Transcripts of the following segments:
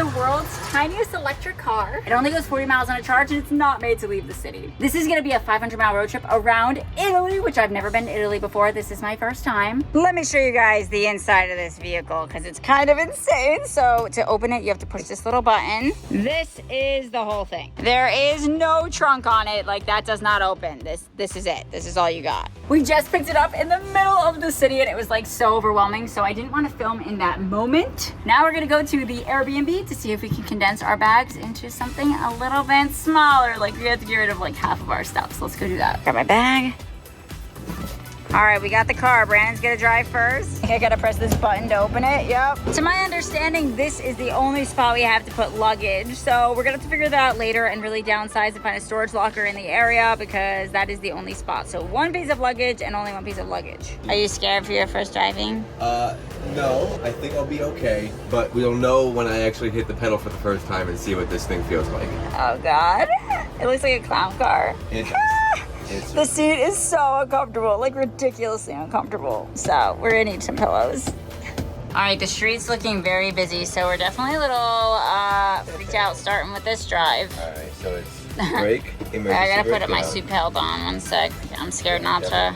the world's tiniest electric car. It only goes 40 miles on a charge and it's not made to leave the city. This is gonna be a 500-mile road trip around Italy, which I've never been to Italy before. This is my first time. Let me show you guys the inside of this vehicle because it's kind of insane. So to open it, you have to push this little button. This is the whole thing. There is no trunk on it. Like, that does not open. This is it. This is all you got. We just picked it up in the middle of the city and it was like so overwhelming, so I didn't want to film in that moment. Now we're gonna go to the Airbnb to see if we can condense our bags into something a little bit smaller. Like, we have to get rid of like half of our stuff, so let's go do that. Got my bag. All right, we got the car. Brandon's gonna drive first. I gotta press this button to open it, yep. To my understanding, this is the only spot we have to put luggage. So we're gonna have to figure that out later and really downsize and find a storage locker in the area because that is the only spot. So one piece of luggage and only one piece of luggage. Are you scared for your first driving? No, I think I'll be okay. But we'll know when I actually hit the pedal for the first time and see what this thing feels like. Oh God, it looks like a clown car. It does. The seat is so uncomfortable, like ridiculously uncomfortable. So we're gonna need some pillows. All right, the street's looking very busy, so we're definitely a little freaked out starting with this drive. All right, so it's brake, emergency I gotta put brake my down. seatbelt on 1 sec. I'm scared not to.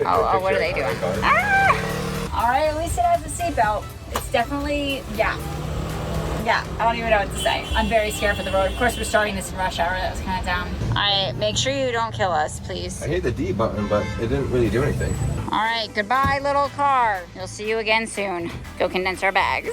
Oh, what are they doing? Ah! All right, at least it has a seatbelt. It's definitely, yeah, I don't even know what to say. I'm very scared for the road. Of course, we're starting this in rush hour. That was kind of dumb. All right, make sure you don't kill us, please. I hit the D button, but it didn't really do anything. All right, goodbye, little car. We'll see you again soon. Go condense our bags.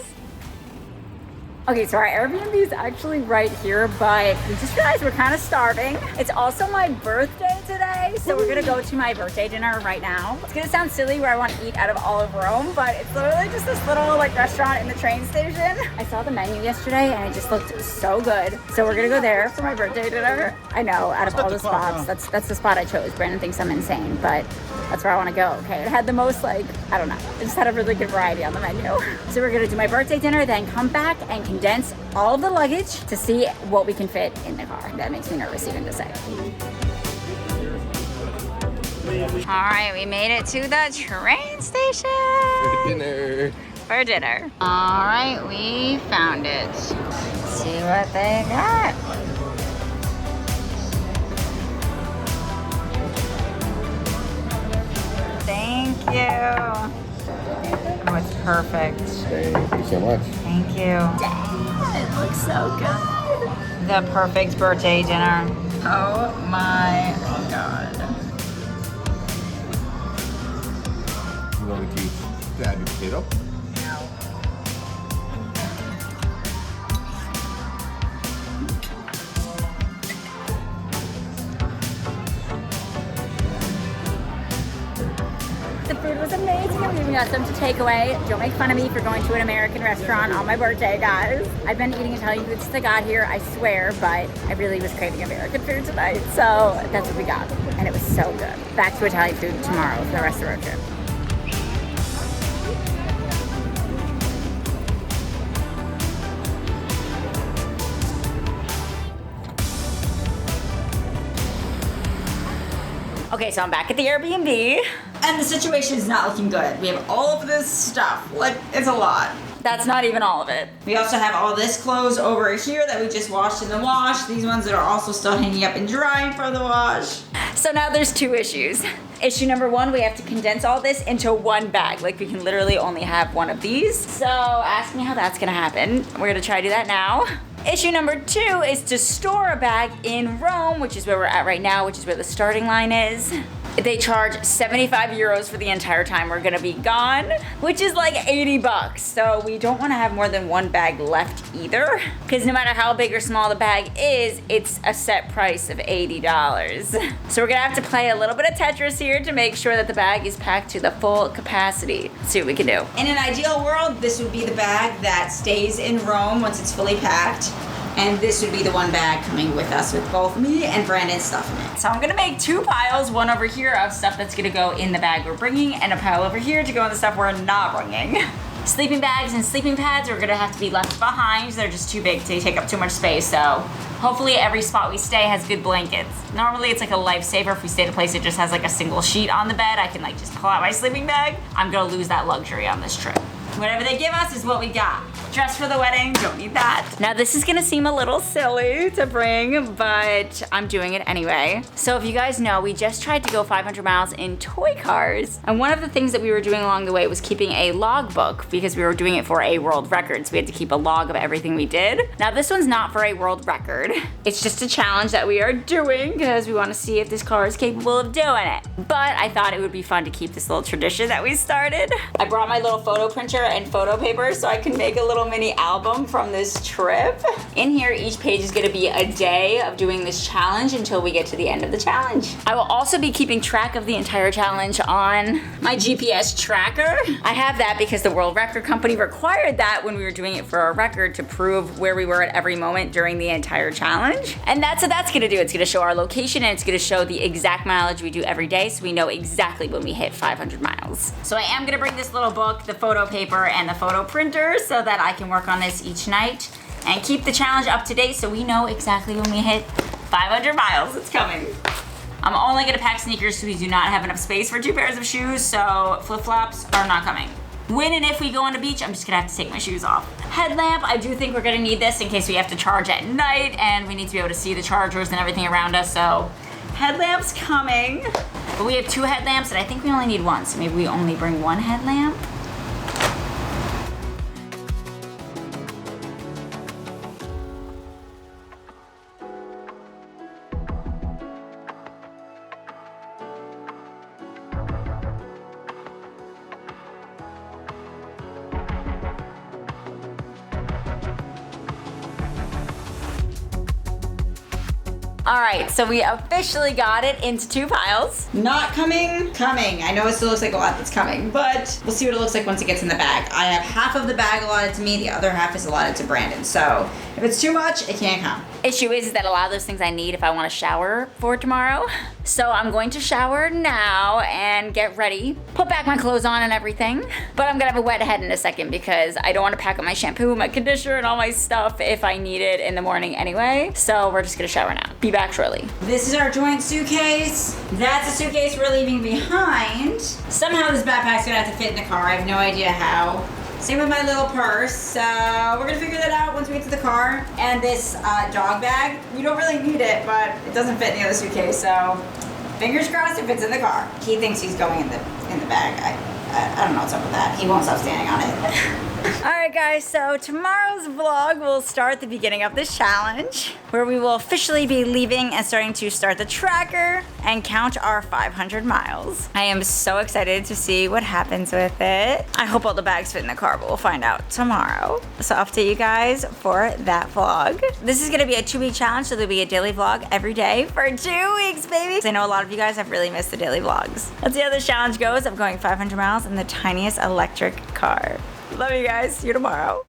Okay, so our Airbnb is actually right here, but we just realized we're kind of starving. It's also my birthday today, so we're gonna go to my birthday dinner right now. It's gonna sound silly where I want to eat out of all of Rome, but it's literally just this little like restaurant in the train station. I saw the menu yesterday and it just looked so good. So we're gonna go there for my birthday dinner. I know, out of all the spots, that's the spot I chose. Brandon thinks I'm insane, but that's where I want to go. Okay, it had the most like, I don't know, it just had a really good variety on the menu. So we're gonna do my birthday dinner, then come back and condense all of the luggage to see what we can fit in the car. That makes me nervous even to say. All right, we made it to the train station. For dinner. All right, we found it. Let's see what they got. Thank you. Oh, it's perfect. Thank you so much. Thank you. Dang, it looks so good. The perfect birthday dinner. Oh my God. I'm going to stab your potato. The food was amazing. I'm even got some to take away. Don't make fun of me for going to an American restaurant on my birthday, guys. I've been eating Italian food since I got here, I swear, but I really was craving American food tonight, so that's what we got. And it was so good. Back to Italian food tomorrow for the rest of the road trip. Okay, so I'm back at the Airbnb, and the situation is not looking good. We have all of this stuff, like, it's a lot. That's not even all of it. We also have all this clothes over here that we just washed in the wash. These ones that are also still hanging up and drying from the wash. So now there's 2 issues. Issue number 1, we have to condense all this into one bag. Like, we can literally only have one of these. So ask me how that's gonna happen. We're gonna try to do that now. Issue number 2 is to store a bag in Rome, which is where we're at right now, which is where the starting line is. They charge 75 euros for the entire time we're gonna be gone, which is like 80 bucks. So we don't wanna have more than one bag left either, because no matter how big or small the bag is, it's a set price of $80. So we're gonna have to play a little bit of Tetris here to make sure that the bag is packed to the full capacity. Let's see what we can do. In an ideal world, this would be the bag that stays in Rome once it's fully packed. And this would be the one bag coming with us with both me and Brandon's stuff in it. So I'm gonna make 2 piles, one over here of stuff that's gonna go in the bag we're bringing, and a pile over here to go in the stuff we're not bringing. Sleeping bags and sleeping pads are gonna have to be left behind. They're just too big to take up too much space, so hopefully every spot we stay has good blankets. Normally it's like a lifesaver if we stay at a place that just has like a single sheet on the bed. I can like just pull out my sleeping bag. I'm gonna lose that luxury on this trip. Whatever they give us is what we got. Dress for the wedding, don't need that. Now this is gonna seem a little silly to bring, but I'm doing it anyway. So if you guys know, we just tried to go 500 miles in toy cars. And one of the things that we were doing along the way was keeping a logbook because we were doing it for a world record. So we had to keep a log of everything we did. Now this one's not for a world record. It's just a challenge that we are doing because we wanna see if this car is capable of doing it. But I thought it would be fun to keep this little tradition that we started. I brought my little photo printer and photo paper so I can make a little mini album from this trip. In here, each page is gonna be a day of doing this challenge until we get to the end of the challenge. I will also be keeping track of the entire challenge on my GPS tracker. I have that because the World Record Company required that when we were doing it for our record to prove where we were at every moment during the entire challenge. And that's what that's gonna do. It's gonna show our location and it's gonna show the exact mileage we do every day so we know exactly when we hit 500 miles. So I am gonna bring this little book, the photo paper, and the photo printer so that I can work on this each night and keep the challenge up to date so we know exactly when we hit 500 miles. It's coming. I'm only gonna pack sneakers so we do not have enough space for 2 pairs of shoes, so flip-flops are not coming. When and if we go on the beach, I'm just gonna have to take my shoes off. Headlamp, I do think we're gonna need this in case we have to charge at night and we need to be able to see the chargers and everything around us, so headlamp's coming. But we have 2 headlamps and I think we only need 1, so maybe we only bring 1 headlamp. All right, so we officially got it into 2 piles. Not coming, coming. I know it still looks like a lot that's coming, but we'll see what it looks like once it gets in the bag. I have half of the bag allotted to me, the other half is allotted to Brandon. So if it's too much, it can't come. Issue is that a lot of those things I need if I want to shower for tomorrow. So I'm going to shower now and get ready, put back my clothes on and everything. But I'm gonna have a wet head in a second because I don't want to pack up my shampoo, my conditioner, and all my stuff if I need it in the morning anyway. So we're just gonna shower now. Be back shortly. This is our joint suitcase. That's a suitcase we're leaving behind. Somehow this backpack's gonna have to fit in the car. I have no idea how. Same with my little purse. We're gonna figure that out once we get to the car. And this dog bag, we don't really need it, but it doesn't fit in the other suitcase, so fingers crossed it fits in the car. He thinks he's going in the bag. I don't know what's up with that. He won't stop standing on it. Alright guys, so tomorrow's vlog will start the beginning of this challenge where we will officially be leaving and starting to start the tracker and count our 500 miles. I am so excited to see what happens with it. I hope all the bags fit in the car, but we'll find out tomorrow. So I'll update you guys for that vlog. This is gonna be a 2-week challenge, so there'll be a daily vlog every day for 2 weeks, baby. I know a lot of you guys have really missed the daily vlogs. Let's see how this challenge goes. I'm going 500 miles in the tiniest electric car. Love you guys. See you tomorrow.